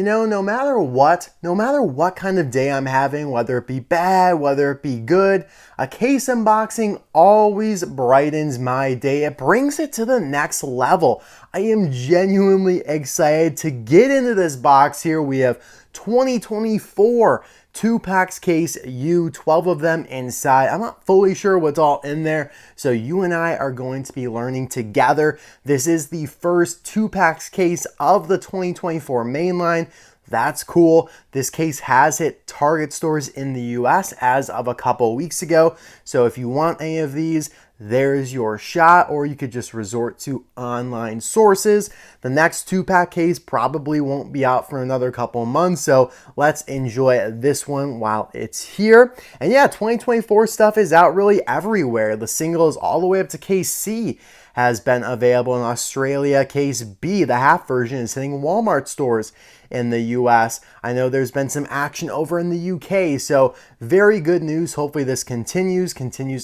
no matter what kind of day I'm having, whether it be bad, whether it be good, a case unboxing always brightens my day. It brings it to the next level. I am genuinely excited to get into this box here. We have 2024 2-packs case U, 12 of them inside. I'm not fully sure what's all in there, so you and I are going to be learning together. This is the first 2-packs case of the 2024 mainline. That's cool. This case has hit Target stores in the US as of a couple weeks ago. So if you want any of these, there's your shot, or you could just resort to online sources. The next 2-pack case probably won't be out for another couple months, so let's enjoy this one while it's here. And yeah, 2024 stuff is out really everywhere. The singles all the way up to case C has been available in Australia. Case B, the half version, is hitting Walmart stores in the US. I know there's been some action over in the UK, so very good news. Hopefully this continues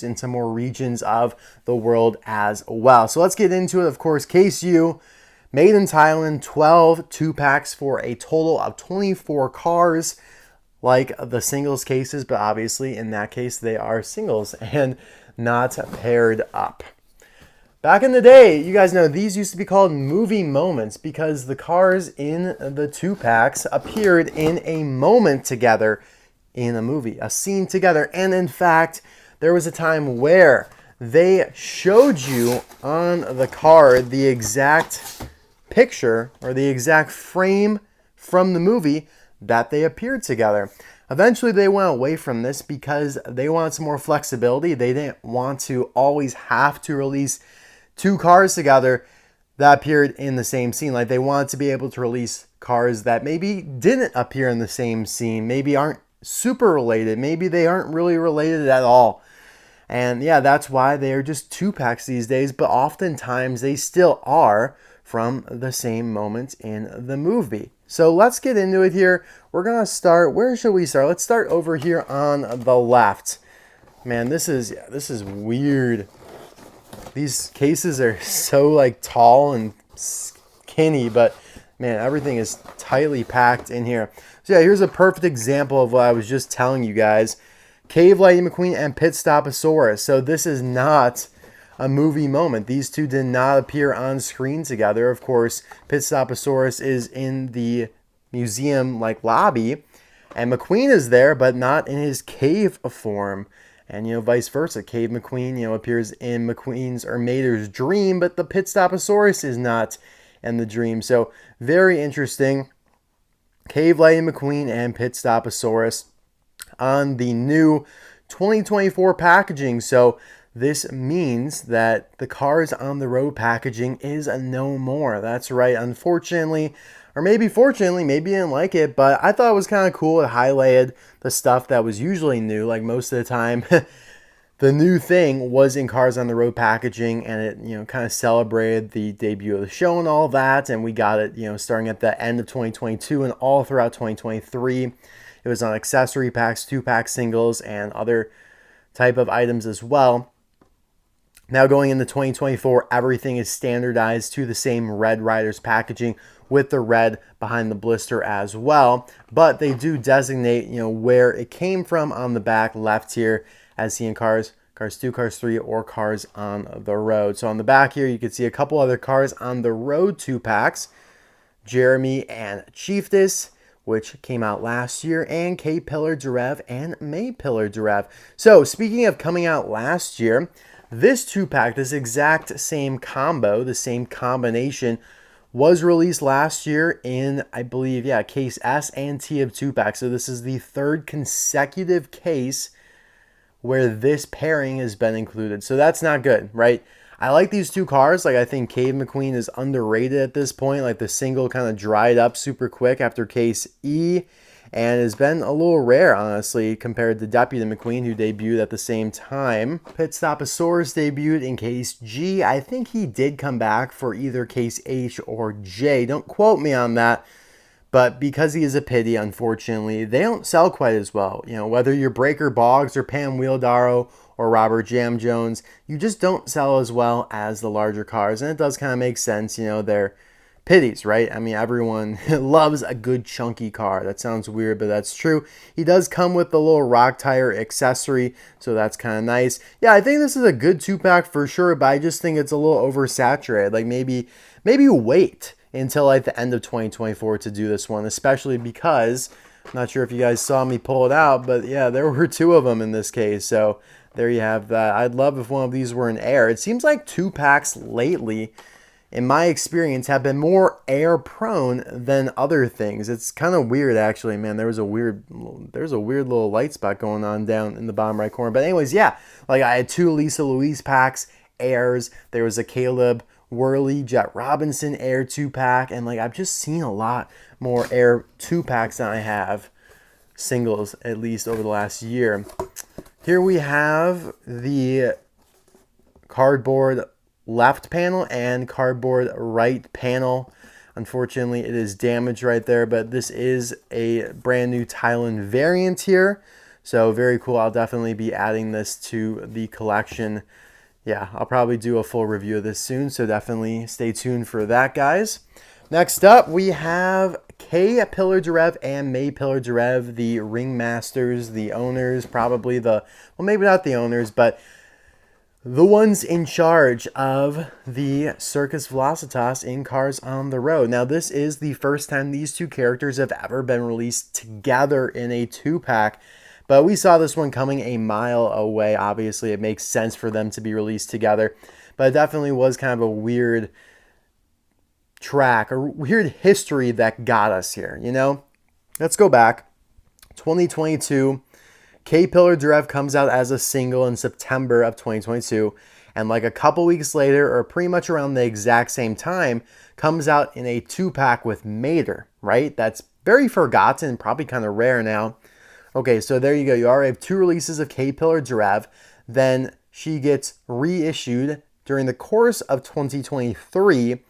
into more regions of the world as well. So let's get into it. Of course, case U, made in Thailand, 12 2-packs for a total of 24 cars, like the singles cases, but obviously in that case they are singles and not paired up. Back in the day, you guys know these used to be called movie moments because the cars in the 2-packs appeared in a moment together in a movie, a scene together. And in fact, there was a time where they showed you on the card the exact picture or the exact frame from the movie that they appeared together. Eventually, they went away from this because they wanted some more flexibility. They didn't want to always have to release 2 cars together that appeared in the same scene. Like, they wanted to be able to release cars that maybe didn't appear in the same scene, maybe aren't super related, maybe they aren't really related at all. And yeah, that's why they are just 2-packs these days, but oftentimes they still are from the same moment in the movie. So let's get into it here. We're gonna start, where should we start? Let's start over here on the left. Man, this is weird. These cases are so like tall and skinny, but man, everything is tightly packed in here. So yeah, here's a perfect example of what I was just telling you guys. Cave Lightning McQueen and Pitstoposaurus. So this is not a movie moment. These two did not appear on screen together. Of course, Pitstoposaurus is in the museum like lobby, and McQueen is there, but not in his cave form. And, vice versa. Cave McQueen, appears in McQueen's or Mater's dream, but the Pitstoposaurus is not in the dream. So, very interesting. Cave Lightning McQueen and Pitstoposaurus on the new 2024 packaging. So, this means that the Cars on the Road packaging is no more. That's right. Unfortunately, or maybe fortunately, maybe you didn't like it, but I thought it was kind of cool. It highlighted the stuff that was usually new. Like most of the time, the new thing was in Cars on the Road packaging, and it, kind of celebrated the debut of the show and all that. And we got it, starting at the end of 2022 and all throughout 2023. It was on accessory packs, 2-pack singles, and other type of items as well. Now going into 2024, everything is standardized to the same Red Riders packaging with the red behind the blister as well. But they do designate, where it came from on the back left here, as seen in Cars 2, Cars 3, or Cars on the Road. So on the back here, you can see a couple other Cars on the Road 2-packs. Jeremy and Chieftess, which came out last year, and Pillar-Durev and Pillar-Durev. So speaking of coming out last year, this 2-pack, this exact same combo, the same combination, was released last year in, I believe, case S and T of 2-pack. So this is the 3rd consecutive case where this pairing has been included. So that's not good, right? I like these 2 cars. Like, I think Cave McQueen is underrated at this point. Like, the single kind of dried up super quick after case E, and has been a little rare, honestly, compared to Deputy McQueen, who debuted at the same time. Pitstoposaurus debuted in case G. I think he did come back for either case H or J. Don't quote me on that. But because he is a pity, unfortunately, they don't sell quite as well. Whether you're Breaker Boggs or Pam Wheeldaro or Robert Jam Jones, you just don't sell as well as the larger cars. And it does kind of make sense. They're pities, right? I mean, everyone loves a good chunky car. That sounds weird, but that's true. He does come with the little rock tire accessory, so that's kind of nice. Yeah, I think this is a good 2-pack for sure, but I just think it's a little oversaturated. Like maybe wait until like the end of 2024 to do this one, especially because I'm not sure if you guys saw me pull it out, but yeah, there were 2 of them in this case. So there you have that. I'd love if one of these were an air. It seems like 2-packs lately, in my experience, have been more air prone than other things. It's kind of weird, actually, man. There's a weird little light spot going on down in the bottom right corner. But anyways, yeah, like I had 2 Lisa Louise packs, airs. There was a Caleb Worley Jet Robinson air 2-pack, and like I've just seen a lot more air 2-packs than I have singles, at least over the last year. Here we have the cardboard left panel and cardboard right panel. Unfortunately, it is damaged right there, but this is a brand new Thailand variant here. So very cool. I'll definitely be adding this to the collection. Yeah, I'll probably do a full review of this soon, so definitely stay tuned for that, guys. Next up, we have Pillar-Durev and Pillar-Durev, the ringmasters, the owners, probably well, maybe not the owners, but the ones in charge of the Circus Velocitas in Cars on the Road. Now, this is the first time these 2 characters have ever been released together in a 2-pack, but we saw this one coming a mile away. Obviously, it makes sense for them to be released together, but it definitely was kind of a weird track, a weird history that got us here, you know? Let's go back. 2022. Pillar-Durev comes out as a single in September of 2022, and like a couple weeks later, or pretty much around the exact same time, comes out in a 2-pack with Mater, right? That's very forgotten, probably kind of rare now. Okay, so there you go. You already have 2 releases of Pillar-Durev. Then she gets reissued during the course of 2023.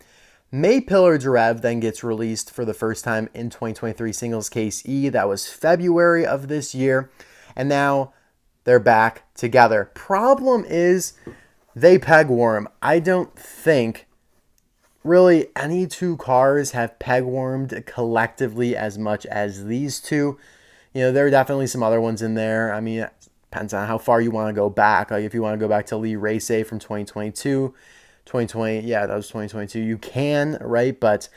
Pillar-Durev then gets released for the first time in 2023 Singles Case E. That was February of this year. And now they're back together. Problem is they peg warm. I don't think really any 2 cars have peg warmed collectively as much as these 2. You know, there are definitely some other ones in there. I mean, it depends on how far you want to go back. Like if you want to go back to Lee Race from 2022, 2020, yeah, that was 2022. You can, right? But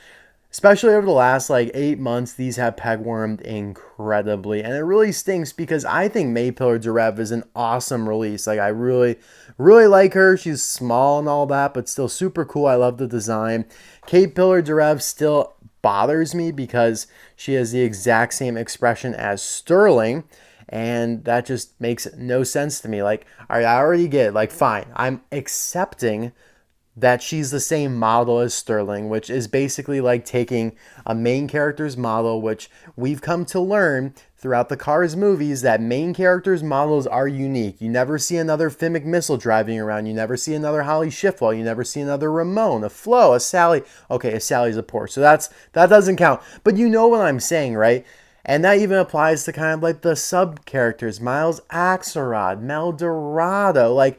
especially over the last like 8 months, these have peg warmed incredibly. And it really stinks because I think Pillar-Durev is an awesome release. Like I really like her. She's small and all that, but still super cool. I love the design. Pillar-Durev still bothers me because she has the exact same expression as Sterling. And that just makes no sense to me. Like, all right, I already get it. Like, fine, I'm accepting that she's the same model as Sterling, which is basically like taking a main character's model, which we've come to learn throughout the Cars movies that main characters' models are unique. You never see another Finn McMissile driving around. You never see another Holly Schiffwell. You never see another Ramon, a Flo, a Sally. Okay, a Sally's a Porsche, so that doesn't count. But you know what I'm saying, right? And that even applies to kind of like the sub-characters. Miles Axelrod, Mel Dorado, like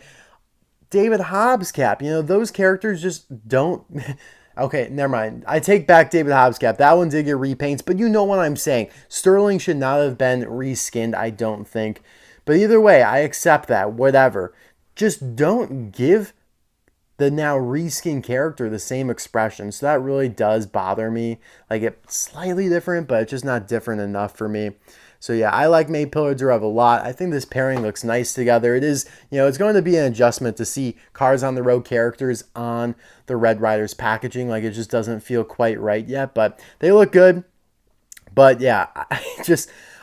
David Hobbscap, you know, those characters just don't... Okay, never mind. I take back David Hobbscap. That one did get repaints, but you know what I'm saying. Sterling should not have been reskinned, I don't think. But either way, I accept that, whatever. Just don't give the now reskinned character the same expression. So that really does bother me. Like, it's slightly different, but it's just not different enough for me. So yeah, I like Pillar-Durev a lot. I think this pairing looks nice together. It is, you know, it's going to be an adjustment to see Cars on the Road characters on the Red Riders packaging. Like, it just doesn't feel quite right yet, but they look good. But yeah,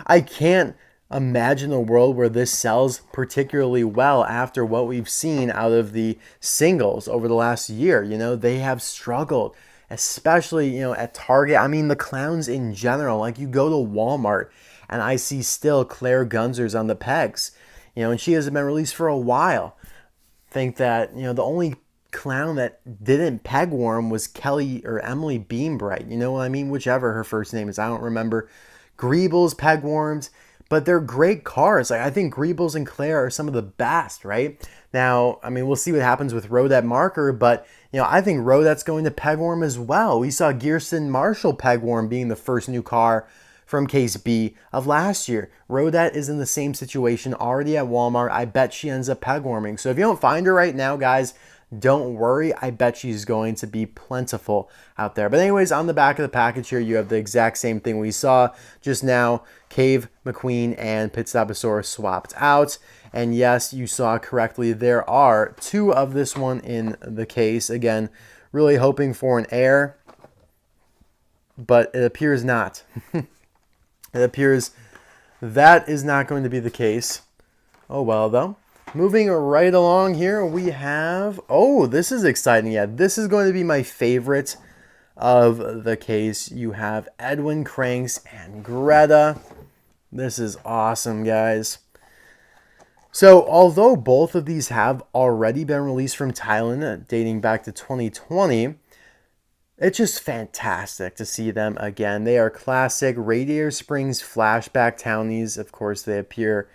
I can't imagine a world where this sells particularly well after what we've seen out of the singles over the last year. You know, they have struggled, especially, you know, at Target. I mean, the clowns in general. Like, you go to Walmart and I see still Claire Gunzer's on the pegs, you know, and she hasn't been released for a while. Think that, you know, the only clown that didn't peg warm was Kelly or Emily Beambright. You know what I mean? Whichever her first name is, I don't remember. Greeble's peg warmed, but they're great cars. Like, I think Greebles and Claire are some of the best, right? Now, I mean, we'll see what happens with Rodette Marker, but, you know, I think Rodette's going to Pegworm as well. We saw Gearston Marshall Pegworm being the first new car from Case B of last year. Rodette is in the same situation already at Walmart. I bet she ends up Pegworming. So if you don't find her right now, guys, don't worry. I bet she's going to be plentiful out there. But anyways, on the back of the package here, you have the exact same thing we saw just now. Cave, McQueen, and Pitstoposaurus swapped out. And yes, you saw correctly. There are 2 of this one in the case. Again, really hoping for an air, but it appears not. It appears that is not going to be the case. Oh well, though. Moving right along here, we have... Oh, this is exciting. Yeah, this is going to be my favorite of the case. You have Edwin Kranks and Greta. This is awesome, guys. So, although both of these have already been released from Thailand, dating back to 2020, it's just fantastic to see them again. They are classic Radiator Springs flashback townies. Of course, they appear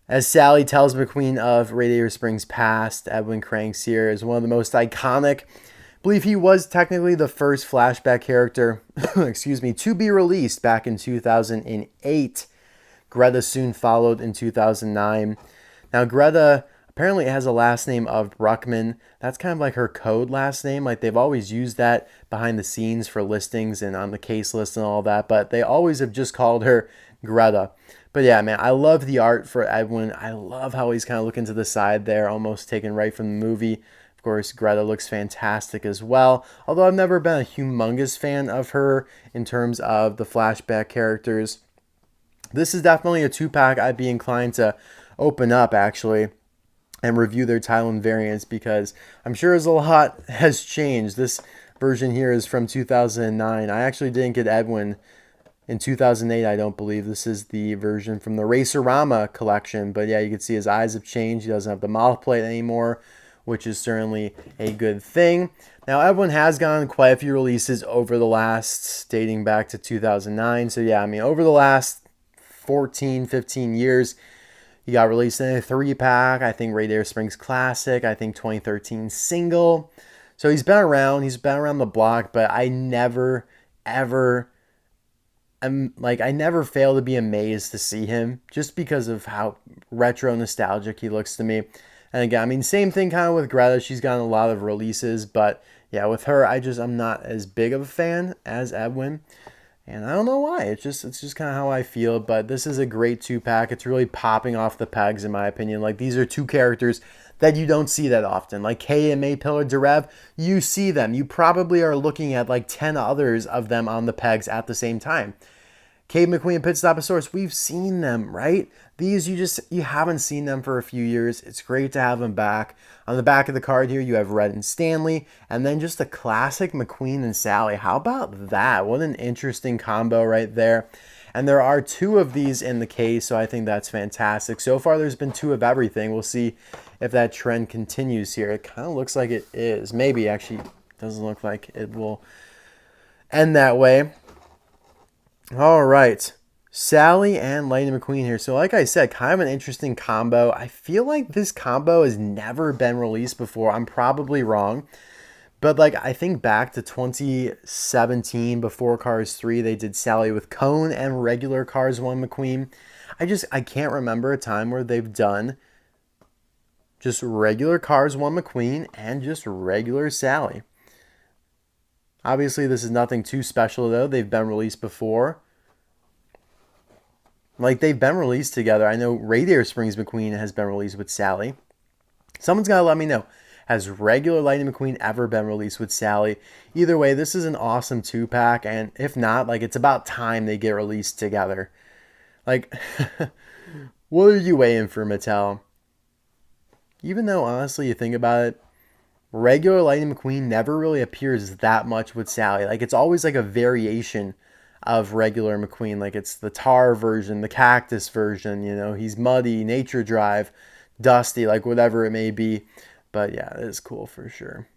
as Sally tells McQueen of Radiator Springs past. Edwin Kranks here is one of the most iconic. I believe he was technically the first flashback character, excuse me, to be released back in 2008. Greta soon followed in 2009. Now, Greta apparently has a last name of Bruckman. That's kind of like her code last name. Like, they've always used that behind the scenes for listings and on the case list and all that, but they always have just called her Greta. But yeah, man, I love the art for Edwin. I love how he's kind of looking to the side there, almost taken right from the movie. Of course, Greta looks fantastic as well, although I've never been a humongous fan of her in terms of the flashback characters. This is definitely a 2-pack I'd be inclined to open up, actually, and review their Thailand variants, because I'm sure as a lot has changed. This version here is from 2009. I actually didn't get Edwin in 2008, I don't believe. This is the version from the Racerama collection. But yeah, you can see his eyes have changed. He doesn't have the mouth plate anymore, which is certainly a good thing. Now, Edwin has gotten quite a few releases over the last, dating back to 2009. So yeah, I mean, over the last 14, 15 years, he got released in a 3-pack. I think Radiator Springs Classic. I think 2013 single. So he's been around. He's been around the block, but I never, ever... I never fail to be amazed to see him, just because of how retro nostalgic he looks to me. And again, I mean, same thing kind of with Greta. She's gotten a lot of releases, but yeah, with her, I'm not as big of a fan as Edwin. And I don't know why. It's just kind of how I feel. But this is a great 2-pack. It's really popping off the pegs, in my opinion. Like, these are 2 characters that you don't see that often. Like K and May Pillar-Durev, you see them. You probably are looking at like 10 others of them on the pegs at the same time. Cave, McQueen, and Pitstoposaurus, we've seen them, right? These, you haven't seen them for a few years. It's great to have them back. On the back of the card here, you have Red and Stanley, and then just a classic McQueen and Sally. How about that? What an interesting combo right there. And there are 2 of these in the case, so I think that's fantastic. So far, there's been 2 of everything. We'll see if that trend continues here. It kind of looks like it is. Maybe, actually, doesn't look like it will end that way. All right, Sally and Lightning McQueen here. So like I said, kind of an interesting combo. I feel like this combo has never been released before. I'm probably wrong. But like, I think back to 2017, before Cars 3, they did Sally with Cone and regular Cars 1 McQueen. I can't remember a time where they've done just regular Cars 1 McQueen and just regular Sally. Obviously, this is nothing too special, though. They've been released before. Like, they've been released together. I know Radiator Springs McQueen has been released with Sally. Someone's got to let me know. Has regular Lightning McQueen ever been released with Sally? Either way, this is an awesome 2-pack. And if not, like, it's about time they get released together. Like, what are you waiting for, Mattel? Even though, honestly, you think about it, regular Lightning McQueen never really appears that much with Sally. Like, it's always like a variation of regular McQueen. Like, it's the tar version, the cactus version, you know, he's muddy, nature drive, dusty, like whatever it may be. But yeah, it is cool for sure.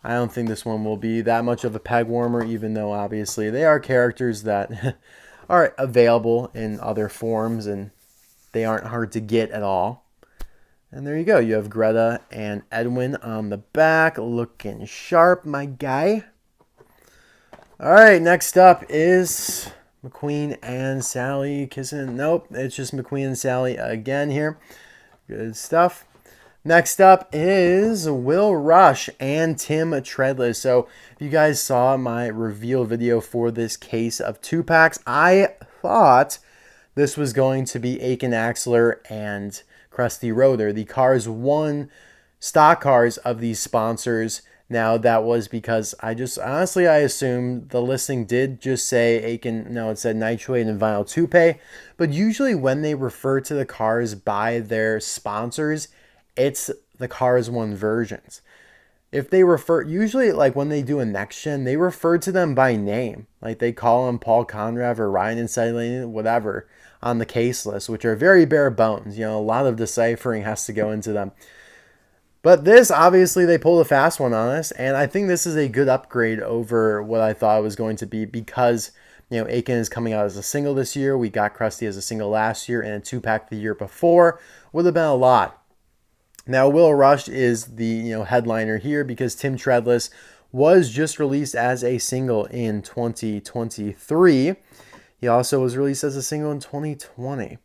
I don't think this one will be that much of a peg warmer, even though obviously they are characters that are available in other forms, and they aren't hard to get at all. And there you go. You have Greta and Edwin on the back, looking sharp, my guy. All right, next up is McQueen and Sally kissing. Nope, it's just McQueen and Sally again here. Good stuff. Next up is Will Rusch and Tim Treadless. So if you guys saw my reveal video for this case of 2-packs, I thought this was going to be Aiken Axler and Krusty Roeder, the Cars 1 stock cars of these sponsors. Now, that was because I assumed the listing did just say Aiken, no, it said Nitrate and Vinyl Toupe. But usually when they refer to the cars by their sponsors, it's the Cars 1 versions. If they refer, usually like when they do a next gen, they refer to them by name. Like they call them Paul Conrav or Ryan and Sally, whatever, on the case list, which are very bare bones. You know, a lot of deciphering has to go into them. But this, obviously, they pulled a fast one on us, and I think this is a good upgrade over what I thought it was going to be because, you know, Aiken is coming out as a single this year. We got Krusty as a single last year, and a 2-pack the year before. Would have been a lot. Now, Will Rusch is the, you know, headliner here because Tim Treadless was just released as a single in 2023. He also was released as a single in 2020.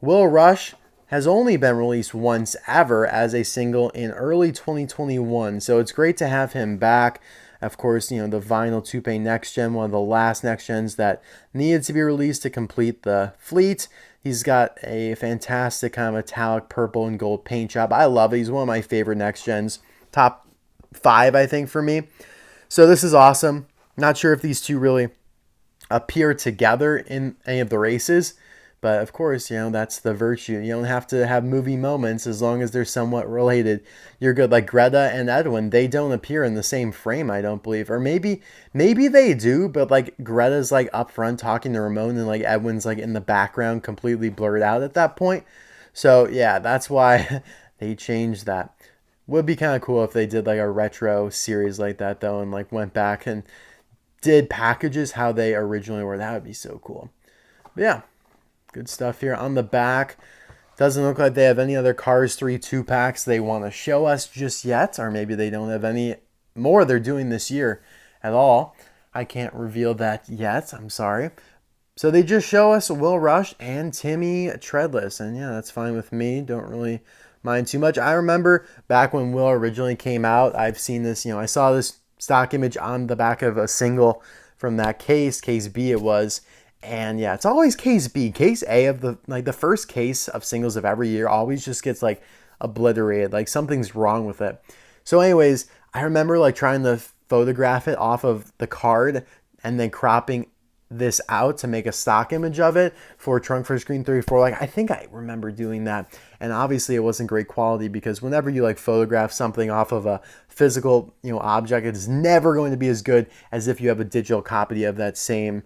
Will Rusch has only been released once ever as a single in early 2021. So it's great to have him back. Of course, you know, the Vinyl Toupe Next Gen, one of the last Next Gens that needed to be released to complete the fleet. He's got a fantastic kind of metallic purple and gold paint job. I love it. He's one of my favorite Next Gens. Top 5, I think, for me. So this is awesome. Not sure if these two really appear together in any of the races. But of course, you know, that's the virtue. You don't have to have movie moments as long as they're somewhat related. You're good. Like Greta and Edwin, they don't appear in the same frame, I don't believe. Or maybe they do, but like Greta's like up front talking to Ramon and like Edwin's like in the background completely blurred out at that point. So yeah, that's why they changed that. Would be kind of cool if they did like a retro series like that though and like went back and did packages how they originally were. That would be so cool. But yeah. Good stuff here on the back. Doesn't look like they have any other Cars 3 2-packs they want to show us just yet. Or maybe they don't have any more they're doing this year at all. I can't reveal that yet. I'm sorry. So they just show us Will Rusch and Timmy Treadless. And yeah, that's fine with me. Don't really mind too much. I remember back when Will originally came out, I've seen this, you know, I saw this stock image on the back of a single from that case B it was. And yeah, it's always case B. Case A of the first case of singles of every year always just gets like obliterated. Like something's wrong with it. So anyways, I remember like trying to photograph it off of the card and then cropping this out to make a stock image of it for Trunk for Screen 34. Like I think I remember doing that. And obviously it wasn't great quality because whenever you like photograph something off of a physical, you know, object, it's never going to be as good as if you have a digital copy of that same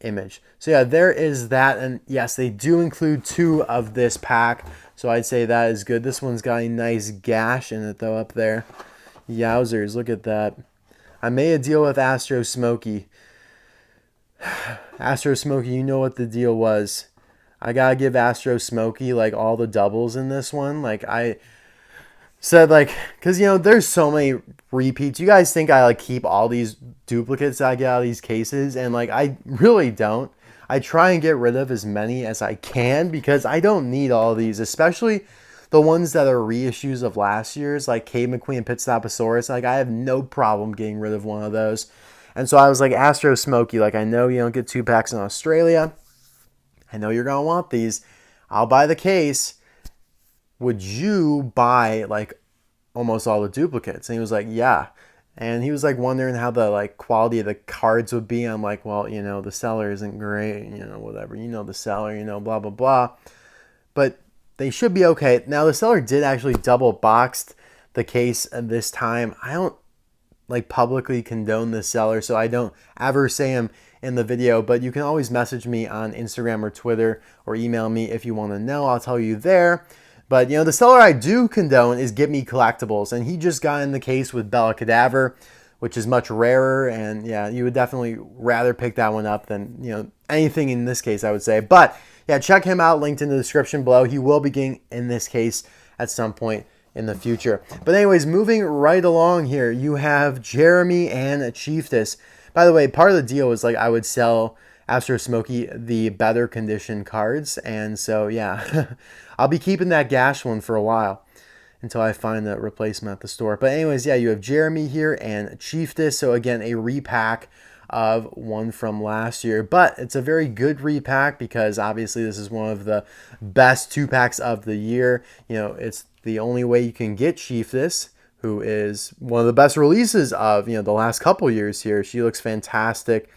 image. So yeah, there is that. And yes, they do include 2 of this pack. So I'd say that is good. This one's got a nice gash in it though up there. Yowzers, look at that. I made a deal with Astro Smokey. Astro Smokey, you know what the deal was. I gotta give Astro Smokey like all the doubles in this one. Like I said, like, because you know there's so many repeats. You guys think I like keep all these duplicates that I get out of these cases, and like I really don't. I try and get rid of as many as I can because I don't need all of these, especially the ones that are reissues of last year's, like Cave McQueen and Pitstoposaurus. Like I have no problem getting rid of one of those. And so I was like, Astro Smokey, like I know you don't get 2-packs in Australia. I know you're gonna want these. I'll buy the case. Would you buy like almost all the duplicates? And he was like, yeah. And he was like wondering how the like quality of the cards would be. I'm like, well, you know, the seller isn't great, you know, whatever. You know the seller, you know, blah, blah, blah. But they should be okay. Now the seller did actually double boxed the case this time. I don't like publicly condone the seller, so I don't ever say him in the video, but you can always message me on Instagram or Twitter or email me if you want to know. I'll tell you there. But, you know, the seller I do condone is GetMeCollecitlbes, and he just got in the case with Bella Cadaver, which is much rarer. And yeah, you would definitely rather pick that one up than, anything in this case, I would say. But yeah, check him out, linked in the description below. He will be getting in this case at some point in the future. But anyways, moving right along here, you have Jeremy and Chieftess. By the way, part of the deal was like I would sell Astro Smoky the better condition cards. And so yeah, I'll be keeping that Gash one for a while until I find the replacement at the store. But anyways, yeah, you have Jeremy here and Chieftess. So again, a repack of one from last year. But it's a very good repack because obviously this is one of the best 2-packs of the year. It's the only way you can get Chieftess, who is one of the best releases of, the last couple years here. She looks fantastic.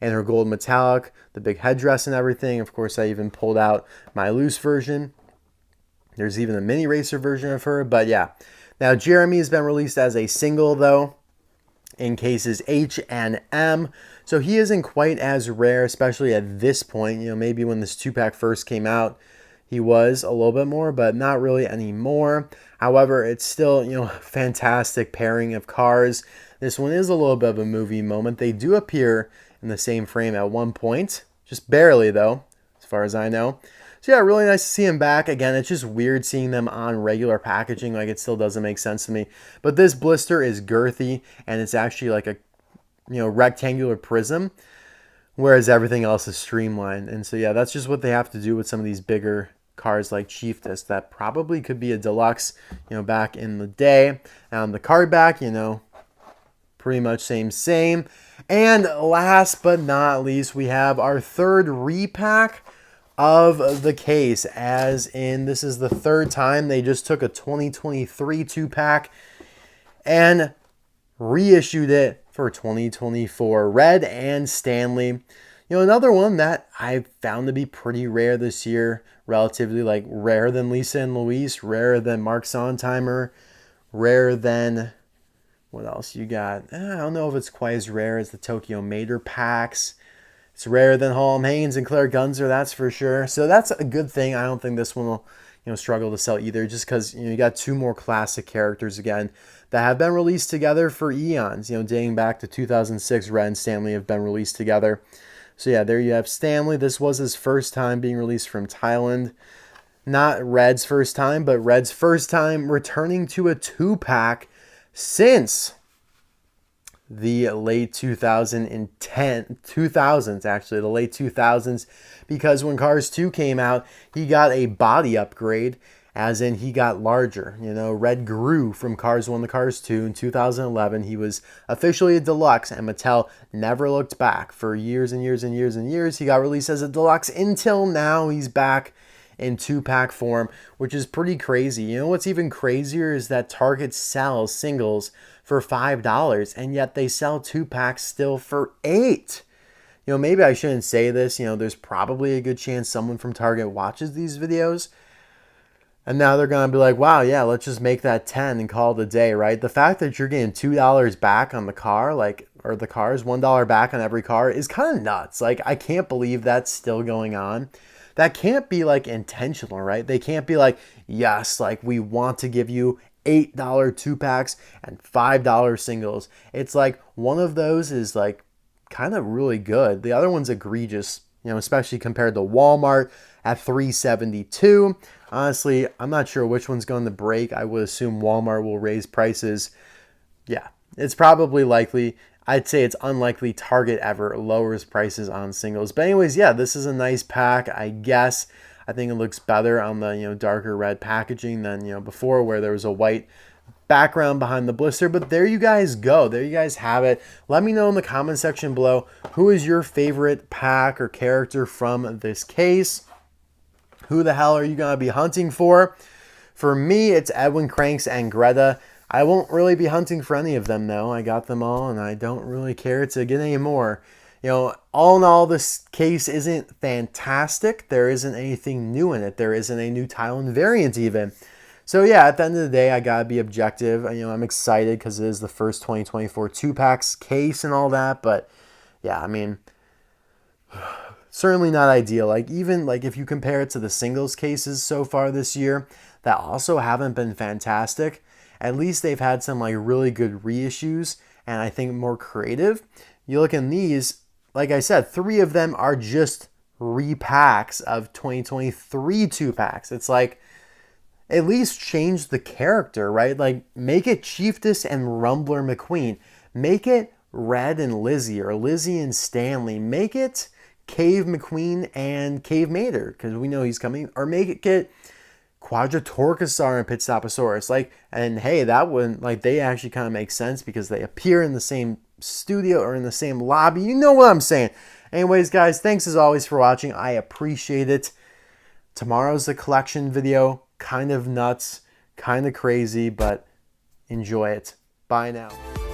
And her gold metallic, the big headdress and everything. Of course, I even pulled out my loose version. There's even a mini racer version of her. But yeah, now Jeremy has been released as a single though, in cases H and M. So he isn't quite as rare, especially at this point. Maybe when this 2-pack first came out, he was a little bit more, but not really anymore. However, it's still, fantastic pairing of cars. This one is a little bit of a movie moment. They do appear in the same frame at one point, just barely though, as far as I know. So yeah, really nice to see him back. Again, it's just weird seeing them on regular packaging. Like, it still doesn't make sense to me. But this blister is girthy, and it's actually like a, rectangular prism, whereas everything else is streamlined. And so yeah, that's just what they have to do with some of these bigger cars like Chieftess that probably could be a deluxe, back in the day. The card back, pretty much same. And last but not least, we have our third repack of the case, as in this is the third time they just took a 2023 2-pack and reissued it for 2024. Red and Stanley. Another one that I found to be pretty rare this year, relatively like rarer than Lisa and Luis, rarer than Mark Sondheimer, rarer than, what else you got? I don't know if it's quite as rare as the Tokyo Mater packs. It's rarer than Hallam Haynes and Claire Gunzer, that's for sure. So that's a good thing. I don't think this one will, struggle to sell either, just because, you got two more classic characters again that have been released together for eons. Dating back to 2006, Red and Stanley have been released together. So yeah, there you have Stanley. This was his first time being released from Thailand. Not Red's first time, but Red's first time returning to a 2-pack since the late 2000s, actually, the late 2000s, because when Cars 2 came out, he got a body upgrade, as in he got larger. Red grew from Cars 1 to Cars 2. In 2011, he was officially a deluxe, and Mattel never looked back. For years and years and years and years, he got released as a deluxe until now he's back in 2-pack form, which is pretty crazy. What's even crazier is that Target sells singles for $5, and yet they sell 2-packs still for $8. Maybe I shouldn't say this. There's probably a good chance someone from Target watches these videos, and now they're going to be like, wow, yeah, let's just make that 10 and call it a day, right? The fact that you're getting $2 back on the car, or the cars, $1 back on every car, is kind of nuts. I can't believe that's still going on. That can't be intentional, right? They can't be like, yes, we want to give you $8 2-packs and $5 singles. It's like one of those is kind of really good. The other one's egregious, especially compared to Walmart at $3.72. Honestly, I'm not sure which one's going to break. I would assume Walmart will raise prices. Yeah, it's probably likely. I'd say it's unlikely Target ever lowers prices on singles. But anyways, yeah, this is a nice pack, I guess. I think it looks better on the darker red packaging than before, where there was a white background behind the blister. But there you guys go. There you guys have it. Let me know in the comment section below, who is your favorite pack or character from this case? Who the hell are you going to be hunting for? For me, it's Edwin Kranks and Greta. I won't really be hunting for any of them, though. I got them all, and I don't really care to get any more. All in all, this case isn't fantastic. There isn't anything new in it. There isn't a new Thailand variant, even. So, yeah, at the end of the day, I got to be objective. I'm excited because it is the first 2024 2-packs case and all that. But, yeah, I mean, certainly not ideal. Even if you compare it to the singles cases so far this year that also haven't been fantastic, at least they've had some really good reissues, and I think more creative. You look in these, like I said, 3 of them are just repacks of 2023 2-packs. It's like, at least change the character, right? Like, make it Chieftess and Rumbler McQueen. Make it Red and Lizzie, or Lizzie and Stanley. Make it Cave McQueen and Cave Mater, because we know he's coming. Or make it get Quadratorchosaur and Pitstoposaurus. Like, and hey, that wouldn't, like, they actually kind of make sense because they appear in the same studio or in the same lobby. You know what I'm saying. Anyways, guys, thanks as always for watching. I appreciate it. Tomorrow's the collection video. Kind of nuts, kind of crazy, but enjoy it. Bye now.